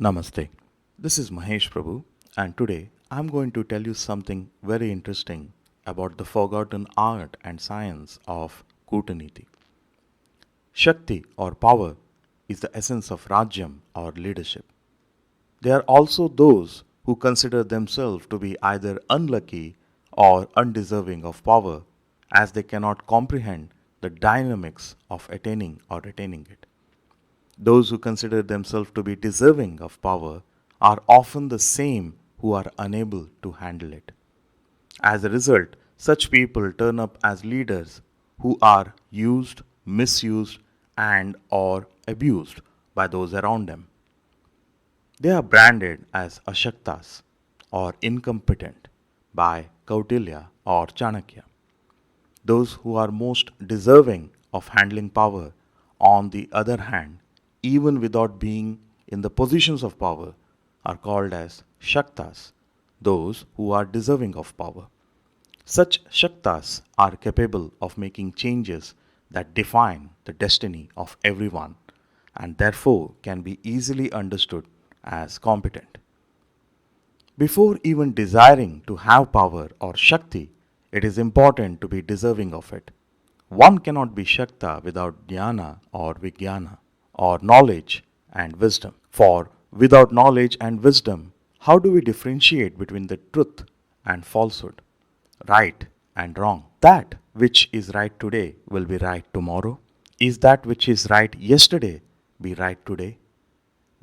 Namaste. This is Mahesh Prabhu, and today I'm going to tell you something very interesting about the forgotten art and science of Kootaneeti. Shakti or power is the essence of Rajyam or leadership. There are also those who consider themselves to be either unlucky or undeserving of power as they cannot comprehend the dynamics of attaining or retaining it. Those who consider themselves to be deserving of power are often the same who are unable to handle it. As a result, such people turn up as leaders who are used, misused, and or abused by those around them. They are branded as ashaktas or incompetent by Kautilya or Chanakya. Those who are most deserving of handling power, on the other hand, even without being in the positions of power, are called as Shaktas, those who are deserving of power. Such Shaktas are capable of making changes that define the destiny of everyone and therefore can be easily understood as competent. Before even desiring to have power or Shakti, it is important to be deserving of it. One cannot be Shakta without Jnana or Vijnana, or knowledge and wisdom. For without knowledge and wisdom, how do we differentiate between the truth and falsehood, right and wrong? That which is right today will be right tomorrow. Is that which is right yesterday be right today?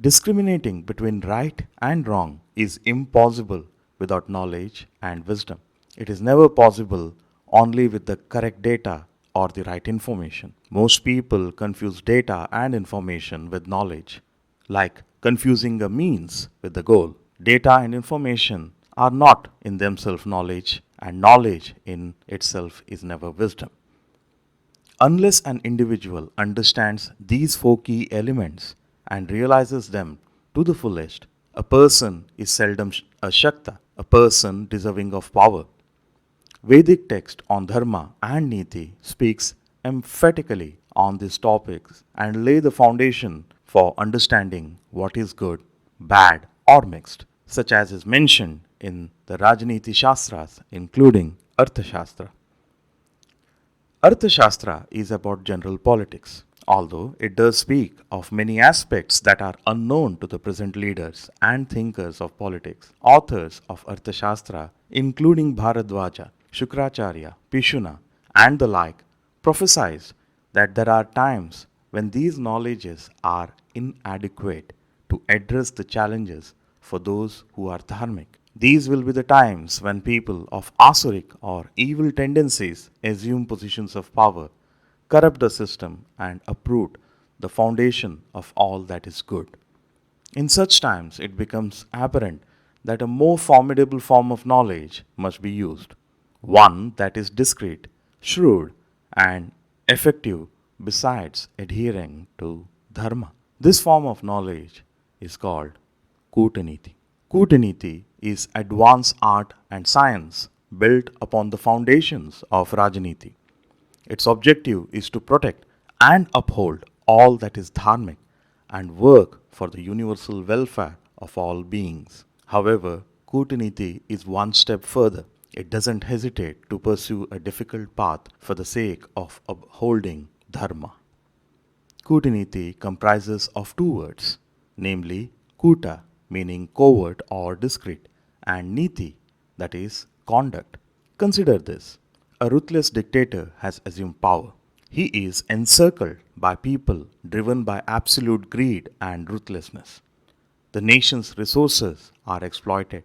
Discriminating between right and wrong is impossible without knowledge and wisdom. It is never possible only with the correct data or the right information. Most people confuse data and information with knowledge, like confusing a means with the goal. Data and information are not in themselves knowledge, and knowledge in itself is never wisdom. Unless an individual understands these four key elements and realizes them to the fullest, a person is seldom a Shakta, a person deserving of power. Vedic text on Dharma and Niti speaks emphatically on these topics and lay the foundation for understanding what is good, bad, or mixed, such as is mentioned in the Rajniti Shastras, including Arthashastra. Arthashastra is about general politics, although it does speak of many aspects that are unknown to the present leaders and thinkers of politics. Authors of Arthashastra, including Bharadwaja, Shukracharya, Pishuna, and the like, prophesied that there are times when these knowledges are inadequate to address the challenges for those who are dharmic. These will be the times when people of asuric or evil tendencies assume positions of power, corrupt the system, and uproot the foundation of all that is good. In such times, it becomes apparent that a more formidable form of knowledge must be used, one that is discreet, shrewd, and effective besides adhering to dharma. This form of knowledge is called Kootaneeti. Kootaneeti is advanced art and science built upon the foundations of Rajniti. Its objective is to protect and uphold all that is dharmic and work for the universal welfare of all beings. However, Kootaniti is one step further. It doesn't hesitate to pursue a difficult path for the sake of upholding dharma. Kootaniti comprises of two words, namely Kuta, meaning covert or discreet, and Niti, that is conduct. Consider this. A ruthless dictator has assumed power. He is encircled by people driven by absolute greed and ruthlessness. The nation's resources are exploited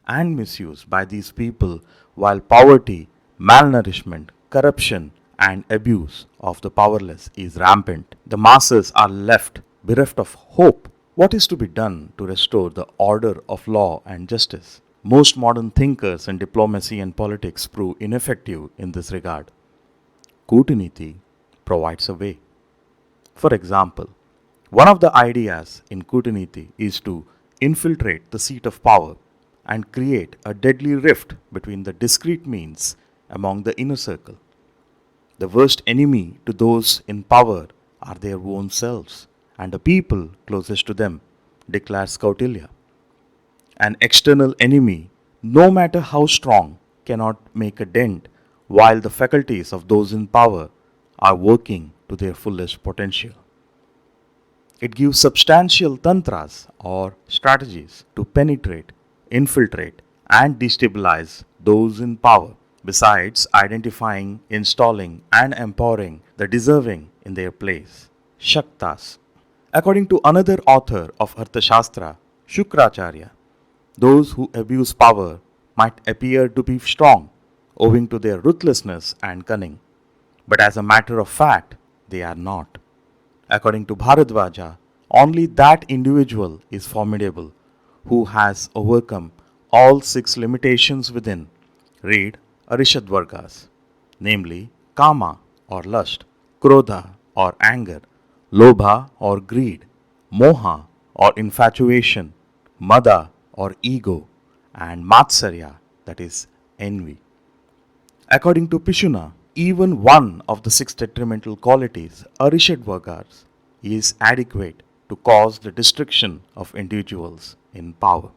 and misused by these people, while poverty, malnourishment, corruption, and abuse of the powerless is rampant. The masses are left bereft of hope. What is to be done to restore the order of law and justice? Most modern thinkers in diplomacy and politics prove ineffective in this regard. Kootaniti provides a way. For example, one of the ideas in Kootaniti is to infiltrate the seat of power and create a deadly rift between the discrete means among the inner circle. The worst enemy to those in power are their own selves and the people closest to them. declares Kautilya. An external enemy, no matter how strong, cannot make a dent while the faculties of those in power are working to their fullest potential. It gives substantial tantras or strategies to penetrate, infiltrate, and destabilize those in power, besides identifying, installing, and empowering the deserving in their place. Shaktas. According to another author of Arthashastra, Shukracharya, those who abuse power might appear to be strong owing to their ruthlessness and cunning, but as a matter of fact, they are not. According to Bharadvaja, only that individual is formidable who has overcome all six limitations within. Read Arishadvargas, namely Kama or lust, Krodha or anger, Lobha or greed, Moha or infatuation, Mada or ego, and Matsarya, that is envy. According to Pishuna, even one of the six detrimental qualities, Arishadvargas, is adequate to cause the destruction of individuals in power.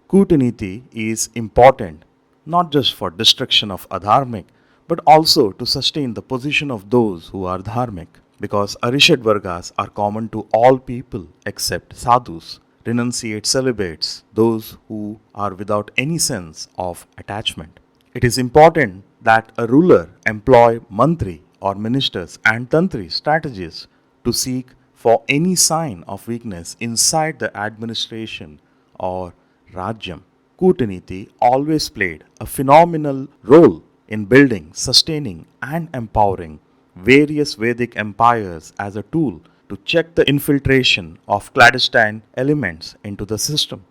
Kootaneeti is important not just for destruction of adharmic, but also to sustain the position of those who are dharmic, because Arishadvargas are common to all people except sadhus, renunciate celibates, those who are without any sense of attachment. It is important that a ruler employ mantri or ministers and tantri strategies to seek for any sign of weakness inside the administration or rajyam. Kootaniti always played a phenomenal role in building, sustaining, and empowering various Vedic empires as a tool to check the infiltration of clandestine elements into the system.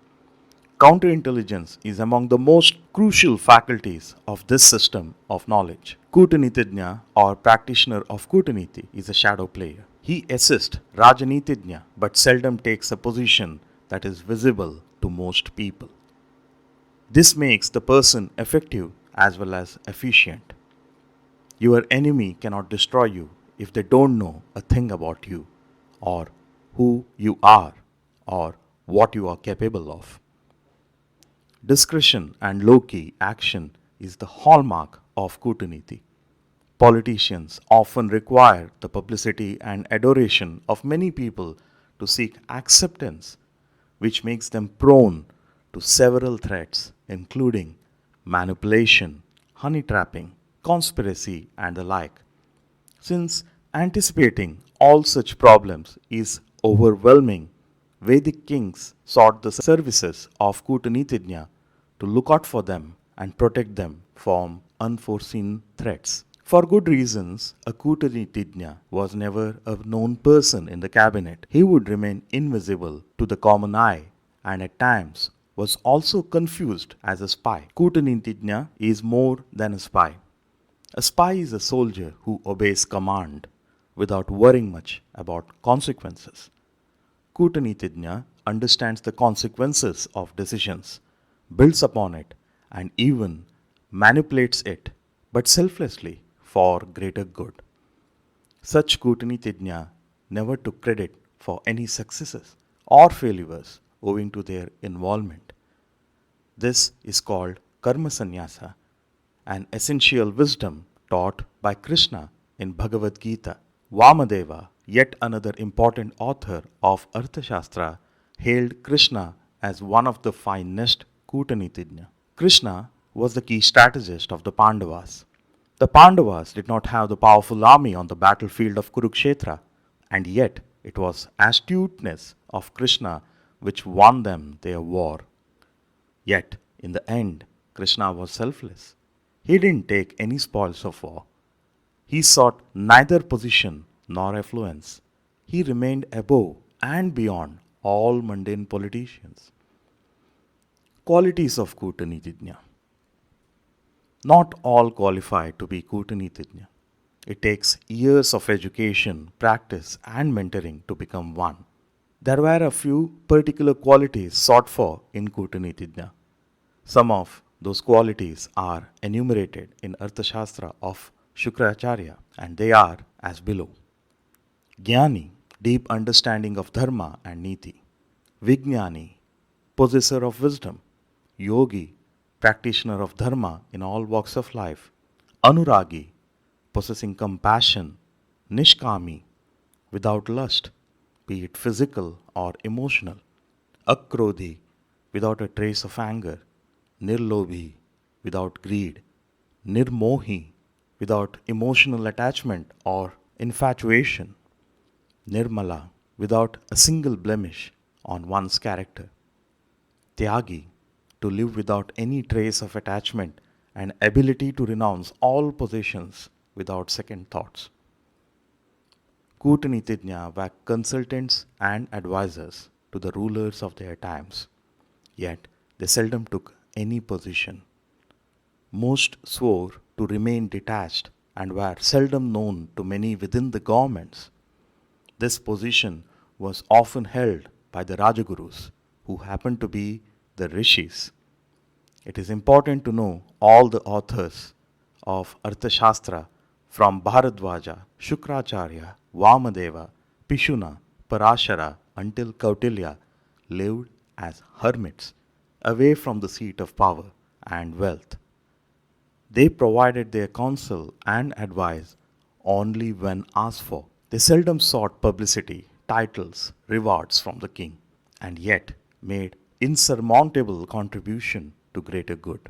Counterintelligence is among the most crucial faculties of this system of knowledge. Kootanitijna or practitioner of Kootaniti is a shadow player. He assists Rajanitijna but seldom takes a position that is visible to most people. This makes the person effective as well as efficient. Your enemy cannot destroy you if they don't know a thing about you, or who you are, or what you are capable of. Discretion and low key action is the hallmark of Kootaniti. Politicians often require the publicity and adoration of many people to seek acceptance, which makes them prone to several threats, including manipulation, honey trapping, conspiracy, and the like. Since anticipating all such problems is overwhelming, Vedic kings sought the services of Kootanitijna to look out for them and protect them from unforeseen threats. For good reasons, a Kootanitijna was never a known person in the cabinet. He would remain invisible to the common eye and at times was also confused as a spy. Kootanitijna is more than a spy. A spy is a soldier who obeys command without worrying much about consequences. Kootanitijna understands the consequences of decisions, builds upon it, and even manipulates it, but selflessly for greater good. Such Kootanitijna never took credit for any successes or failures owing to their involvement. This is called Karma Sannyasa, an essential wisdom taught by Krishna in Bhagavad Gita. Vamadeva, yet another important author of Arthashastra, hailed Krishna as one of the finest Kootanitijna. Krishna was the key strategist of the Pandavas. The Pandavas did not have the powerful army on the battlefield of Kurukshetra, and yet it was astuteness of Krishna which won them their war. Yet, in the end, Krishna was selfless. He didn't take any spoils of war. He sought neither position nor affluence. He remained above and beyond all mundane politicians. Qualities of Kootanitijna. Not all qualify to be Kootanitijna. It takes years of education, practice, and mentoring to become one. There were a few particular qualities sought for in Kootanitijna. Some of those qualities are enumerated in Arthashastra of Shukracharya, and they are as below. Jnani, deep understanding of dharma and niti. Vijnani, possessor of wisdom, Yogi, practitioner of dharma in all walks of life, Anuragi, possessing compassion, Nishkami, without lust, be it physical or emotional, Akrodhi, without a trace of anger, Nirlobhi, without greed, Nirmohi, without emotional attachment or infatuation, Nirmala, without a single blemish on one's character, Tyagi, to live without any trace of attachment and ability to renounce all possessions without second thoughts. Kootaneetijna were consultants and advisors to the rulers of their times, yet they seldom took any position. Most swore to remain detached and were seldom known to many within the governments. This position was often held by the Rajagurus, who happened to be the rishis. It is important to know all the authors of Arthashastra from Bharadwaja, Shukracharya, Vamadeva, Pishuna, Parashara until Kautilya lived as hermits away from the seat of power and wealth. They provided their counsel and advice only when asked for. They seldom sought publicity, titles, rewards from the king, and yet made insurmountable contribution to greater good.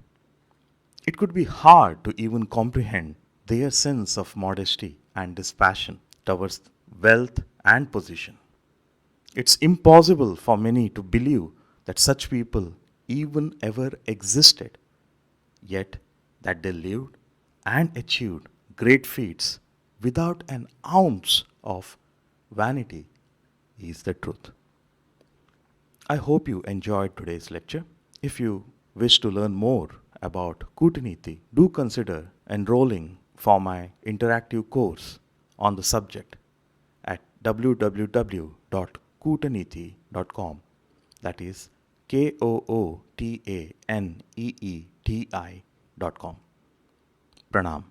It could be hard to even comprehend their sense of modesty and dispassion towards wealth and position. It's impossible for many to believe that such people even ever existed, yet that they lived and achieved great feats without an ounce of vanity is the truth. I hope you enjoyed today's lecture. If you wish to learn more about Kootaneeti, do consider enrolling for my interactive course on the subject at www.kootaneeti.com. That is KOOTANEETI.com. Pranam.